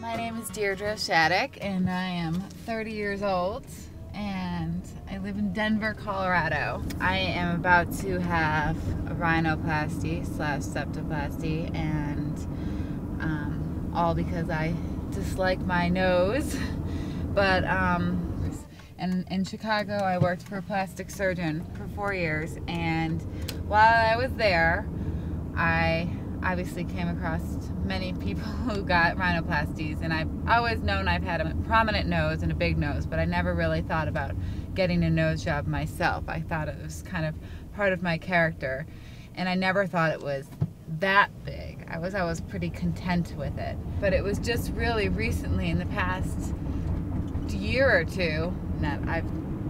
My name is Dierdra and I am 30 years old and I live in Denver, Colorado. I am about to have a rhinoplasty / septoplasty, and all because I dislike my nose. But in Chicago I worked for a plastic surgeon for 4 years, and while I was there I obviously came across many people who got rhinoplasties, and I've always known I've had a prominent nose and a big nose, but I never really thought about getting a nose job myself. I thought it was kind of part of my character, and I never thought it was that big. I was pretty content with it. But it was just really recently, in the past year or two, that I've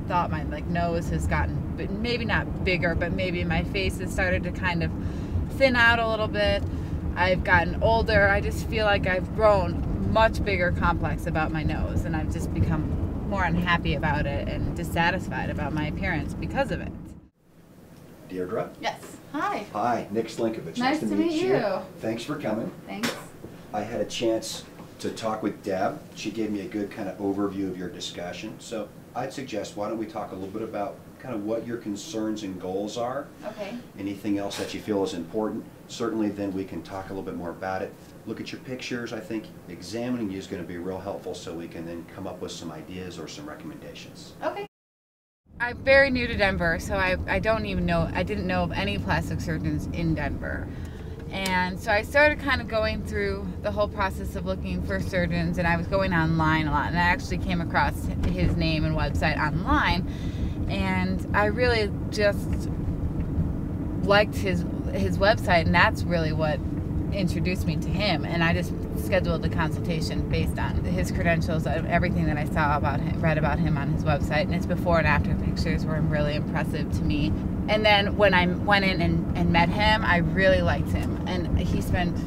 thought my nose has gotten, maybe not bigger, but maybe my face has started to kind of thin out a little bit. I've gotten older. I just feel like I've grown much bigger complex about my nose, and I've just become more unhappy about it and dissatisfied about my appearance because of it. Dierdra? Yes. Hi. Hi, Nick Slenkovich. Nice to meet you. Thanks for coming. Thanks. I had a chance to talk with Deb. She gave me a good kind of overview of your discussion. So I'd suggest, why don't we talk a little bit about kind of what your concerns and goals are. Okay. Anything else that you feel is important. Certainly then we can talk a little bit more about it. Look at your pictures. I think examining you is going to be real helpful, so we can then come up with some ideas or some recommendations. Okay. I'm very new to Denver, so I didn't know of any plastic surgeons in Denver. And so I started kind of going through the whole process of looking for surgeons, and I was going online a lot, and I actually came across his name and website online, and I really just liked his website, and that's really what introduced me to him. And I just scheduled a consultation based on his credentials, everything that I saw about him, read about him on his website, and his before and after pictures were really impressive to me. And then when I went in and met him, I really liked him, and he spent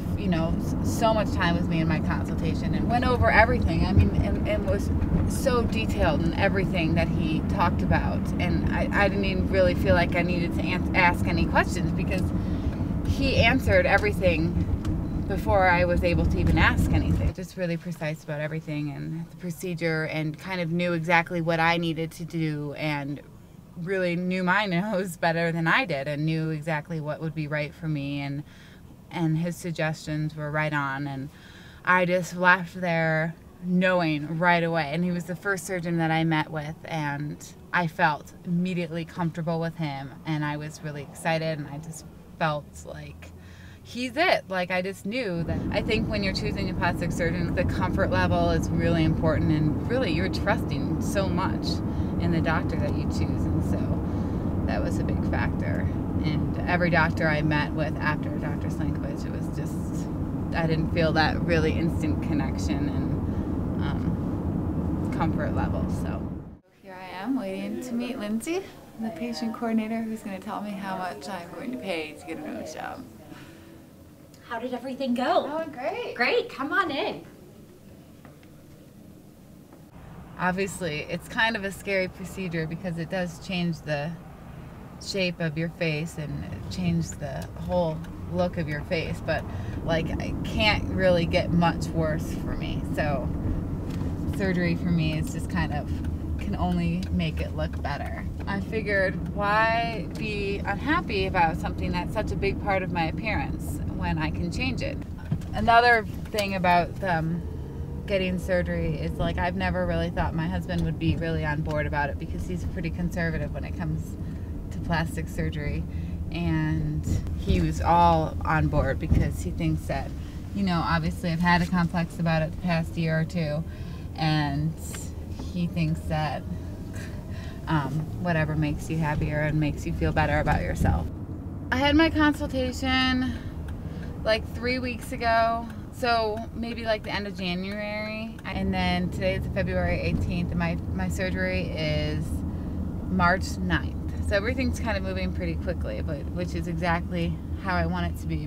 so much time with me in my consultation and went over everything. I mean, and was so detailed in everything that he talked about, and I didn't even really feel like I needed to ask any questions, because he answered everything before I was able to even ask anything. Just really precise about everything and the procedure, and kind of knew exactly what I needed to do, and really knew my nose better than I did, and knew exactly what would be right for me, and his suggestions were right on, and I just left there knowing right away. And he was the first surgeon that I met with, and I felt immediately comfortable with him, and I was really excited, and I just felt like he's it. Like, I just knew that. I think when you're choosing a plastic surgeon, the comfort level is really important, and really you're trusting so much in the doctor that you choose, and so that was a big factor. And every doctor I met with after Dr. Slenkovich, it was just, I didn't feel that really instant connection and comfort level. So here I am waiting to meet Lindsay, the patient coordinator, who's going to tell me how much I'm going to pay to get a nose job. How did everything go? Oh, great. Great, come on in. Obviously, it's kind of a scary procedure because it does change the shape of your face and change the whole look of your face, but it can't really get much worse for me. So surgery for me is just kind of can only make it look better. I figured, why be unhappy about something that's such a big part of my appearance when I can change it? Another thing about getting surgery is, I've never really thought my husband would be really on board about it, because he's pretty conservative when it comes to plastic surgery, and he was all on board because he thinks that, obviously I've had a complex about it the past year or two, and he thinks that whatever makes you happier and makes you feel better about yourself. I had my consultation 3 weeks ago, so maybe the end of January, and then today is February 18th, and my surgery is March 9th. So everything's kind of moving pretty quickly, but which is exactly how I want it to be.